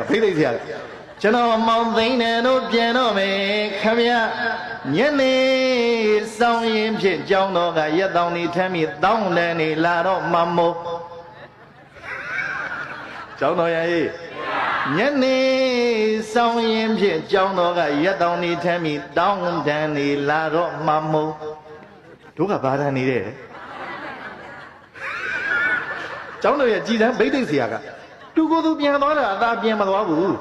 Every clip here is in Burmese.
ဖိသိဆရာကျွန်တော်မောင်သိန်းတယ်တို့ပြန်တော့မယ်ခမရညနေစောင်းရင်ဖြင့်ကြောင်းတော်ကရက်တောင်နေထမ်းပြီးတောင်းတန်းနေလာတော့မမို့ကြောင်းတော်ရဲ့ညနေစောင်းရင်ဖြင့်ကြောင်းတော်ကရက်တောင်နေထမ်းပြီးတောင်းတန်းနေလာတော့မမို့တို့ကဘာတန်းနေတဲ့ကျောင်းတော်ရဲ့ကြည်တန်းဗိသိက်ဆရာကသူကိုယ်သူပြန်သွားတာအသာပြန်မသွားဘူး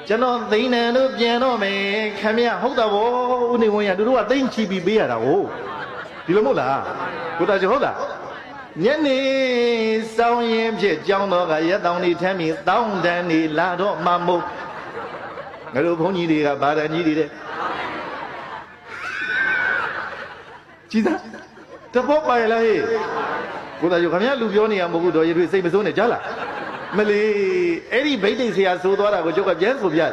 ကျွန်တော်သိန်းတယ်လို့ပြန်တော့မယ်ခမရဟုတ်တာဗောဦးနေဝင်းရသူတို့ကသိန်းချီပြီးပေးရတာဟိုဒီလိုမဟုတ်လားကိုတာကျဟုတ်လားညနေစောင်းရင်ဖြစ်ကျောင်းတော်ကရက်တောင်နေထမ်းပြီးတောင်းတန်းနေလာတော့မမို့ငါတို့ဘုန်းကြီးတွေကဗာဒန်ကြီးတွေတဲ့ကြည်သားတဘောပါရလားဟေ့ကိုသားရောခင်ဗျာလူပြောနေရမဟုတ်ဘူးတော်ရည်စိတ်မစိုးနဲ့ကြားလားမလီအဲ့ဒီဗိတ်တိတ်ဆရာဆိုသွားတာကိုကျုပ်ကပြန်ဆိုပြတယ်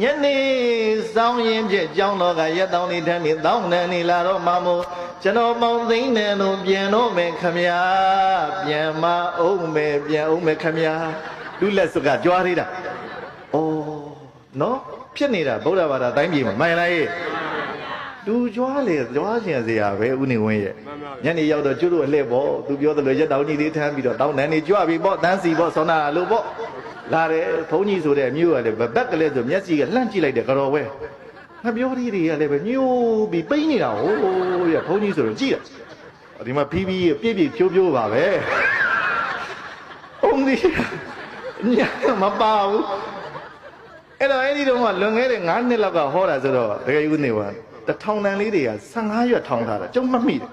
ညနေစောင်းရင်ဖြင့်ကျောင်းတော်ကရက်တောင်နေထမ်းပြီးတောင်းတန်းနေလာတော့မမို့ကျွန်တော်မောင်သိန်းတယ်လို့ပြန်တော့မယ်ခင်ဗျာပြန်မအောင်မယ်ပြန်အောင်မယ်ခင်ဗျာလူလက်စွပ်ကကြွားသေးတာဩနော်ဖြစ်နေတာဗုဒ္ဓဘာသာတိုင်းပြည်မှာမှန်လားဟေ့သူကြွားလေကြွားရှင်စရာပဲဦးနေဝင်းရဲ့ညနေရောက်တော့ကျွတ်တို့အလှည့်ပေါ့သူပြောသလိုရက်တောင်ကြီးလေးထမ်းပြီးတော့တောင်းတန်းနေကြွပြီပေါ့တန်းစီပေါ့ဆောနာလို့ပေါ့လာတယ်ဘုန်းကြီးဆိုတဲ့အမျိုးကလည်းဘက်ကလေးဆိုမျက်စိကလှမ်းကြည့်လိုက်တယ်ကြော်ဝဲငါပြောသေးတွေကလည်းပဲညိုးပြီးပိန်းနေတာဟိုးရဘုန်းကြီးဆိုတော့ကြည့်တယ်ဒီမှာဖီးဖီးပြည့်ပြည့်ဖြိုးဖြိုးပါပဲအုံးဒီညမပါဘူးအဲ့တော့အဲ့ဒီတော့ကလွန်ခဲ့တဲ့9နှစ်လောက်ကဟောတာဆိုတော့တကယ်ဦးနေဝါတထောင်တန်လေးတွေက15ရွက်ထောင်ထားတာကျုံမမိတယ်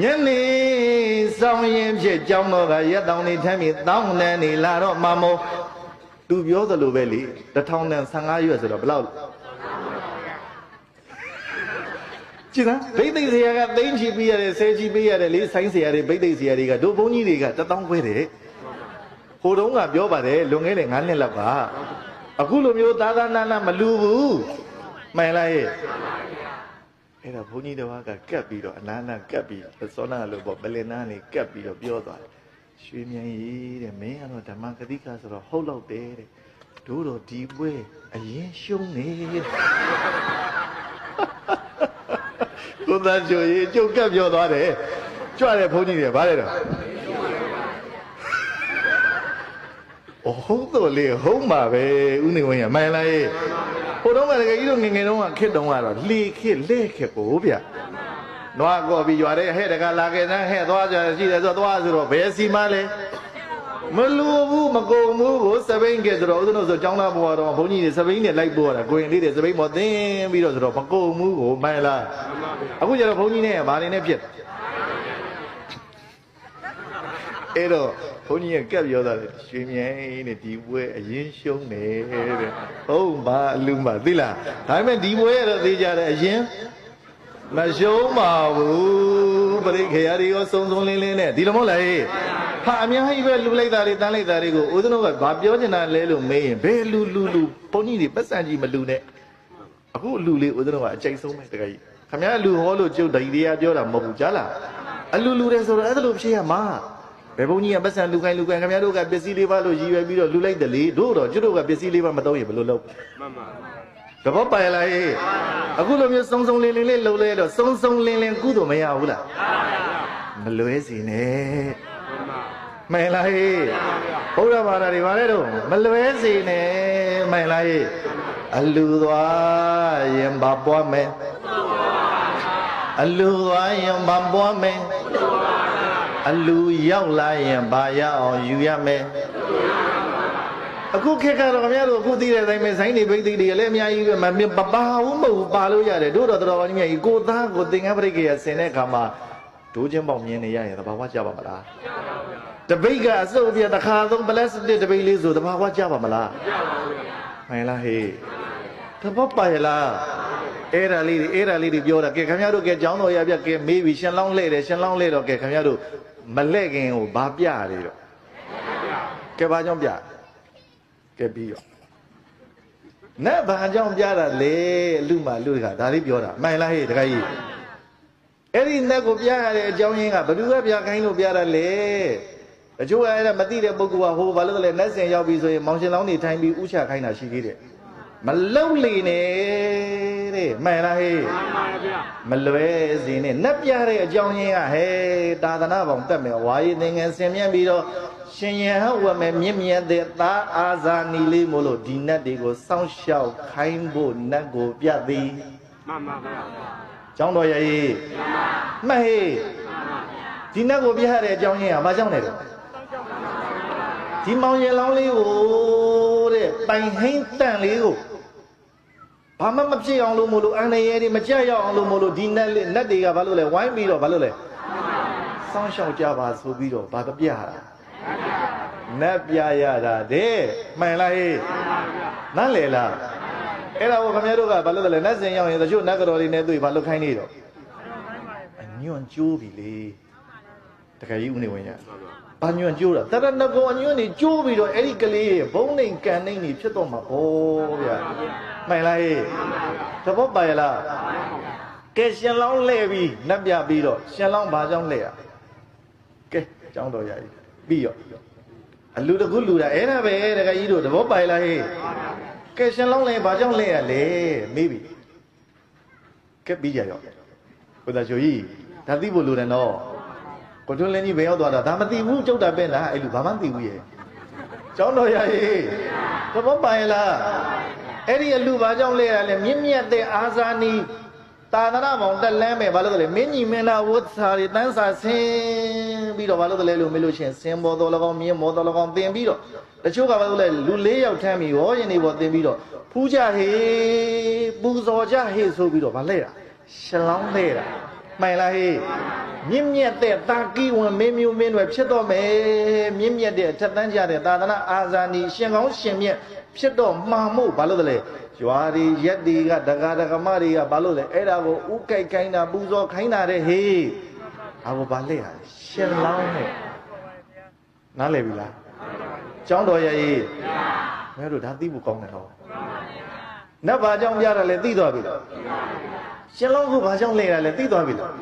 ညနေစောင်းရင်ဖြစ်ကျောင်းတော်ကရက်တောင်နေထမ်းပြီးတောင်းတန်းနေလာတော့မမို့သူပြောသလိုပဲလေတထောင်တန်15ရွက်ဆိုတော့ဘယ်လောက်ကြည့်လားဗိသိက်ဆရာကသိန်းချီပေးရတယ်ဆယ်ချီပေးရတယ်လေဆိုင်းဆရာတွေဗိသိက်ဆရာတွေကတို့ဘုန်းကြီးတွေက1000ခွဲတယ်ဟိုတုန်းကပြောပါတယ်လွန်ခဲ့တဲ့9နှစ်လောက်ကအခုလိုမျိုးသာသနာမလူဘူးမှန်လားရဲ့အဲ့ဒါဘုန်းကြီးတော်ကကပ်ပြီးတော့အနာနာကပ်ပြီးစောနာလို့ပေါ့ပလင်နာနေကပ်ပြီးတော့ပြောသွားတယ်ရွှေမြန်ကြီးတဲ့မင်းကတော့ဓမ္မဂတိကဆိုတော့ဟုတ်တော့တယ်တဲ့တို့တော့ဒီပွဲအရင်ရှုံးနေတဲ့ကိုသားချိုကြီးကျုပ်ကပ်ပြောသွားတယ်ကြွတဲ့ဘုန်းကြီးတွေဗါတယ်တော့ဟုတ်တော့လေဟုတ်မှာပဲဦးနေဝင်းရမှန်လားရဲ့ဟိုတုန်းကတကယ်ကြီးတို့ငငယ်တုန်းကခစ်တုန်းကတော့လှေခစ်လဲခစ်ကိုဗျနွားကော်ပြီးရွာတဲ့ဟဲ့တကလာခဲ့တဲ့ဟဲ့သွားကြရှိတယ်ဆိုသွားဆိုတော့ဘယ်စီမလဲမလူဘူးမကုံဘူးကိုစပိန်ကဲဆိုတော့ဦးဇင်းတို့ဆိုចောင်းသားဘွားတော့ဘုန်းကြီးတွေစပိန်နဲ့လိုက်ပို့ရတာကိုရင်လေးတွေစပိန်ပေါ်သင်းပြီးတော့ဆိုတော့မကုံဘူးကိုမှန်လားအခုကျတော့ဘုန်းကြီးနဲ့ဗာနေနဲ့ဖြစ်အဲ့တော့ဘုန်းကြီးကကပ်ပြောတာလေရွှေမြိုင်နဲ့ဒီပွဲအရင်ရှုံးတယ်တဲ့ဟုတ်ပါအလူမသိလားဒါပေမဲ့ဒီပွဲရတော့သိကြတယ်အရင်မရှုံးပါဘူးပရိခေယာတွေရောစုံစုံလင်းလင်းနဲ့ဒီလိုမဟုတ်လားဟေ့ဟာအများကြီးပဲလူလိုက်တာတွေတန်းလိုက်တာတွေကိုဦးဇင်းတို့ကဘာပြောချင်တာလဲလို့မေးရင်ဘယ်လူဘုန်းကြီးတွေပတ်စံကြီးမလူနဲ့အခုလူလေးဦးဇင်းတို့ကအကြိတ်ဆုံးပဲတကယ်ကြီးခမည်းလူဟောလို့ကျုပ်ဓာကြီးတွေကပြောတာမဟုတ်ဘူးကြားလားအလူတယ်ဆိုတော့အဲ့ဒါလိုဖြစ်ရမှာဘယ်ဘုန်းကြီးကပတ်စံလူခိုင်းခင်ဗျားတို့ကပစ္စည်းလေးပါလို့ရည်ရွယ်ပြီးတော့လူလိုက်တယ်လေတို့တော့ကျွတ်တို့ကပစ္စည်းလေးပါမတော့ရင်ဘယ်လိုလုပ်မှန်ပါတဘောပိုင်လာရေးအခုလိုမျိုးစုံစုံလင်းလင်းလေးလှုပ်လဲတော့စုံစုံလင်းလင်းကုသိုလ်မရဘူးလားမလွဲစီနဲ့မှန်လားဟေးဘုရားဘာသာတွေဗါလဲတော့မလွဲစီနဲ့မှန်လားဟေးအလူသွားရင်ဘာပွားမယ်အလူသွားရင်ဘာပွားမယ်အလူရောက်လာရင်ဘာရအောင်ယူရမယ်အခုခေတ်ကတော့ခင်ဗျားတို့အခုသိတဲ့အတိုင်းပဲဆိုင်းနေပိတ်သိတွေလည်းအများကြီးပဲမပါဘူးမဟုတ်ပါလို့ရတယ်တို့တော့တော်တော်ကြီးကိုသားကိုသင်္ကန်းပရိက္ခရာဆင်တဲ့အခါမှာဒိုးချင်းပေါက်မြင်နေရရင်သဘာဝကြပါမလားတပိတ်ကအစုပ်ပြတစ်ခါသုံးပလတ်စတစ်တပိတ်လေးဆိုသဘာဝကြပါမလားမှန်လားဟေးသဘောပါရလားအဲ့ဒါလေးတွေပြောတာကဲခင်ဗျားတို့ကဲကျောင်းတော်ရပြကဲမေးပြီးရှင်လောင်းလဲတယ်ရှင်လောင်းလဲတော့ကဲခင်ဗျားတို့မလဲ့ခင်ကိုဘာပြရတယ်တော့ကဲဘာကြောင့်ပြကဲပြီးရောနဲ့ဘာကြောင့်ပြတာလဲလူမှလူကဒါလေးပြောတာမှန်လားဟေ့တခါကြီးအဲ့ဒီနဲ့ကိုပြရတဲ့အကြောင်းရင်းကဘယ်သူကပြခိုင်းလို့ပြတာလဲ တချို့အဲ့ဒါမသိတဲ့ပုဂ္ဂိုလ်ကဟိုဘာလို့လဲနတ်စင်ရောက်ပြီဆိုရင်မောင်ရှင်လောင်းနေထိုင်ပြီးဥချခိုင်းတာရှိသေးတယ်မလုံလေနဲ့တဲ့မှန်လားဟေးမလွဲစေနဲ့နတ်ပြတဲ့အကြောင်းရင်းကဟဲ့သာသနာပေါင်းတက်မယ်ဝါရီသင်္ကန်းဆင်မြတ်ပြီးတော့ရှင်ရဟဝမယ်မြင့်မြတ်တဲ့သားအာဇာနီလေးမို့လို့ဒီနတ်တွေကိုစောင့်ရှောက်ခိုင်းဖို့နတ်ကိုပြသည်မှန်ပါဗျာကျောင်းတော်ရည်မှတ်ဟေးဒီနတ်ကိုပြရတဲ့အကြောင်းရင်းကဘာကြောင့်လဲတော့ဒီမောင်ရလောင်းလေးကိုတဲ့ပိုင်ဟိမ့်တန့်လေးကိုဘာမှမဖြစ်အောင်လို့မို့လို့အန္တရာယ်တွေမကြက်ရောက်အောင်လို့မို့လို့ဒီနတ်တွေကဘာလို့လဲဝိုင်းပြီးတော့ဘာလို့လဲစောင့်ရှောက်ကြပါဆိုပြီးတော့ဘာပြရတာနတ်ပြရတာတဲ့မှန်လားဟေးနတ်လေလားအဲ့ဒါကိုခင်ဗျားတို့ကဘာလို့လဲနတ်စင်ရောက်ရင်တချို့နတ်ကတော်လေးနဲ့တွေ့ဘာလို့ခိုင်းနေတော့အညွန့်ကျိုးပြီလေတခါကြီးဦးနေဝင်ရဘာညွန့်ကျိုးတာတရဏဂုံအညွန့်နေကျိုးပြီးတော့အဲ့ဒီကလေးရဲ့ဘုံနေကန်နေနေဖြစ်တော့မှာပေါ့ဗျာမှန်လားဟေးသဘောပါရလားကဲရှင်လောင်းလဲပြီးနတ်ပြပြီးတော့ရှင်လောင်းဘာကြောင့်လဲရကဲကျောင်းတော်ရည်ပြီးရောအလူတကူလူတာအဲ့ဒါပဲတခါကြီးတို့သဘောပါရလားဟေးကဲရှင်လောင်းလဲဘာကြောင့်လဲရလဲမေးပြီကဲပြီးကြရောကိုသားချိုကြီးဒါသိဖို့လိုတယ်နော်ကိုထွန်းလင်းကြီးဘယ်ရောက်သွားတာဒါမသိဘူးကြုတ်တာပဲလားအဲ့လူဘာမှမသိဘူးရဲ့ကျောင်းတော်ရည်သဘောပါရလားအဲ့ဒီအလူဘာကြောင့်လဲရလဲမြင့်မြတ်တဲ့အာဇာနီသာသနာပေါင်းတက်လမ်းပဲဘာလို့လဲမင်းကြီးမင်းသားဝတ်စာတွေတန်းစာဆင်းပြီးတော့ဘာလို့လဲလို့မေးလို့ချင်းစင်ဘောတော်၎င်းမြင်းဘောတော်၎င်းတင်ပြီးတော့တချို့ကဘာလို့လဲလူ၄ယောက်ထမ်းပြီးဟောရင်တွေပေါ်တင်ပြီးတော့ဖူးကြဟေးပူဇော်ကြဟေးဆိုပြီးတော့ဗာလဲတာရှလောင်းလဲတာမှန်လားဟေးမြင့်မြတ်တဲ့တာကီဝင်မင်းမျိုးမင်းတွေဖြစ်တော့မယ်မြင့်မြတ်တဲ့ထက်တန်းကြတဲ့သာသနာအာဇာနည်ရှင်ကောင်းရှင်မြတ်ဖြစ်တော့မှာမို့ဘာလို့လဲရွာတွေရက်တွေကဒကာဒကမတွေကဘာလို့လဲအဲ့ဒါကိုဥကြိုက်ခိုင်းတာပူဇော်ခိုင်းတာတဲ့ဟေးဘာကိုဘာလဲရရှင်လောင်းနဲ့နားလည်ပြီလားကျောင်းတော်ရည်မဲတို့ဒါသိဖို့ကောင်းတယ်နော်နတ်ဘာကြောင့်ပြတာလဲသိသွားပြီလားရှင်လောင်းကဘာကြောင့်လဲတာလဲသိသွားပြီလား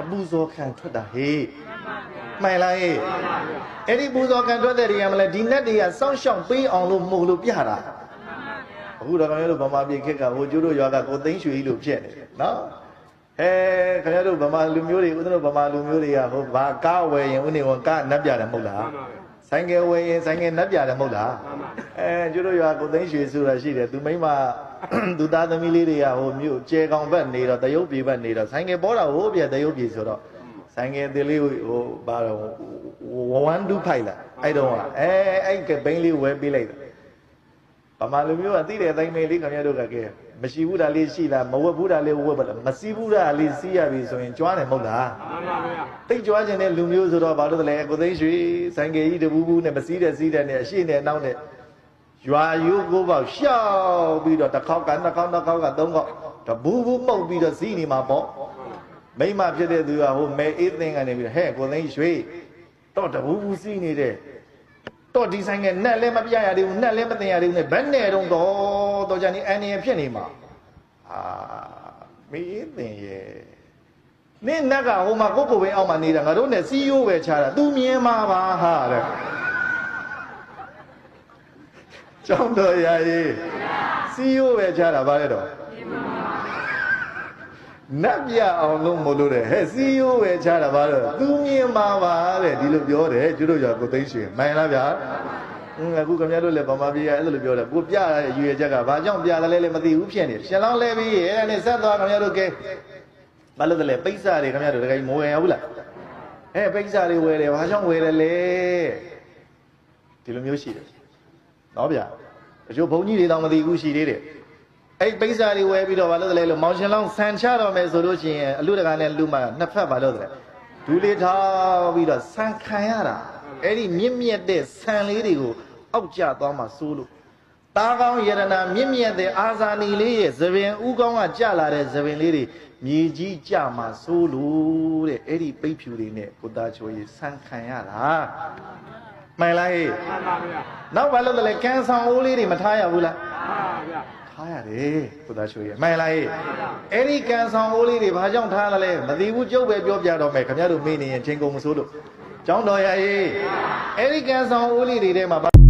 အပူဇော်ခံထွက်တာဟေးမှန်လားဟေးအဲ့ဒီပူဇော်ခံထွက်တဲ့နေရာမှာလဲဒီနတ်တွေကစောင့်ရှောက်ပေးအောင်လို့မို့လို့ပြတာအခုတော့ခင်ဗျားတို့ဗမာပြည်ခေတ်ကဟိုကျိုးတို့ရွာကကိုသိန်းရွှေကြီးလို့ဖြစ်နေတယ်နော်ခင်ဗျားတို့ဗမာလူမျိုးတွေဦးတို့ဗမာလူမျိုးတွေကဟိုဘာကားဝယ်ရင်ဦးနေဝန်ကားနတ်ပြတယ်မဟုတ်လားဆိုင်ကယ်ဝယ်ရင်ဆိုင်ကယ်နတ်ပြတယ်မဟုတ်လားကျိုးတို့ရွာကိုသိန်းရွှေဆိုတာရှိတယ်သူမိမသူသားသမီးလေးတွေကဟိုမြို့ကျဲကောင်ဘက်နေတော့တရုတ်ပြည်ဘက်နေတော့ဆိုင်ကယ်ပေါ်တာဟိုပြတရုတ်ပြည်ဆိုတော့ဆိုင်ကယ်သေးလေးဟိုဘာတော့125လားအဲ့တော့အဲ့ကဘိန်းလေးဝယ်ပေးလိုက်တာဗမာလူမျိုးကသိတဲ့အတိုင်းပဲလေးခင်ဗျားတို့ကကဲမရှိဘူးတာလေးရှိလားမဝတ်ဘူးတာလေးဝတ်ပါလားမစီးဘူးတာလေးစီးရပြီဆိုရင်ကြွားတယ်မဟုတ်လားမှန်ပါဗျာတိတ်ကြွားခြင်းတဲ့လူမျိုးဆိုတော့ဘာလို့လဲကိုသိန်းရွှေဆိုင်ကယ်ကြီးတပူးပူးနဲ့မစီးတဲ့စီးတဲ့နဲ့အရှိနဲ့အနောက်နဲ့ရွာယူကိုပေါ့ရှောက်ပြီးတော့တစ်ခေါက်ကနှစ်ခေါက်ကသုံးခေါက်တပူးပူးပုတ်ပြီးတော့စီးနေမှာပေါ့မိမဖြစ်တဲ့သူကဟိုမဲအေးသင်းကနေပြီးတော့ဟဲ့ကိုသိန်းရွှေတော့တပူးပူးစီးနေတယ်တော့ဒီဆိုင်ကနက်လည်းမပြရသေးဘူးနက်လည်းမတင်ရသေးဘူးနဲ့ဘယ်နဲ့တော့တော့ကြနေအန်နေဖြစ်နေမှာမေးတင်ရဲ့နင်းနက်ကဟိုမှာကိုကိုပဲအောက်မှာနေတာငါတို့နဲ့စီးရိုးပဲချတာသူမြင်မှာပါဟာတဲ့ကျောင်းတော်ရည်စီးရိုးပဲချတာဗါလဲတော့နတ်ပြအောင်လို့မလို့တဲ့ဟဲ့စီးရိုးပဲချတာဗါတော့သူမြင်မှာပါတဲ့ဒီလိုပြောတယ်ကျတို့ရောကိုသိန်းရွှေမှန်လားဗျာအခုခင်ဗျားတို့လည်းဗမာပြည်ကအဲ့လိုပြောတယ်ကိုပြရတဲ့ရွေချက်ကဘာကြောင့်ပြတယ်လဲမသိဘူးဖြစ်နေရှင်လောင်းလဲပြီးအဲ့ဒါနဲ့ဆက်သွားခင်ဗျားတို့ကဲဘာလို့လဲပိဿာတွေခင်ဗျားတို့တကယ်မဝယ်ရဘူးလားပိဿာတွေဝယ်တယ်ဘာကြောင့်ဝယ်တယ်လဲဒီလိုမျိုးရှိတယ်နော်ဗျာတချို့ဘုန်းကြီးတွေတော့မသိဘူးရှိသေးတယ်အဲ့ပိဿာတွေဝယ်ပြီးတော့ဘာလို့လဲလို့မောင်ရှင်လောင်းဆန်ချတော့မယ်ဆိုလို့ရှိရင်အလူတကာနဲ့လူမနှစ်ဖက်ဘာလို့လဲဒူလေးထားပြီးတော့ဆန်ခံရတာအဲ့ဒီမြင့်မြတ်တဲ့ဆန်လေးတွေကိုအောက်ကျသွားမှစိုးလို့တားကောင်းယရနာမြင့်မြတ်တဲ့အာဇာနည်လေးရဲ့သပင်ဥကောင်းကကျလာတဲ့သပင်လေးတွေမြေကြီးကျမှစိုးလို့တဲ့အဲ့ဒီပိတ်ဖြူတွေနဲ့ကိုသားချိုကြီးဆန်ခံရတာမှန်လားဟေ့မှန်ပါဗျာနောက်ဘာလို့လဲကန်းဆောင်အိုးလေးတွေမထားရဘူးလားမှန်ပါဗျာထားရတယ်ကိုသားချိုကြီးမှန်လားဟေ့အဲ့ဒီကန်းဆောင်အိုးလေးတွေဘာကြောင့်ထားရလဲမသိဘူးကြုတ်ပဲပြောပြတော့မယ်ခင်ဗျားတို့မေးနေရင်ချင်းကုန်မစိုးလို့ ကျောင်းတော်ရရေးအဲ့ဒီကံဆောင်ဦးလေးတွေထဲမှာ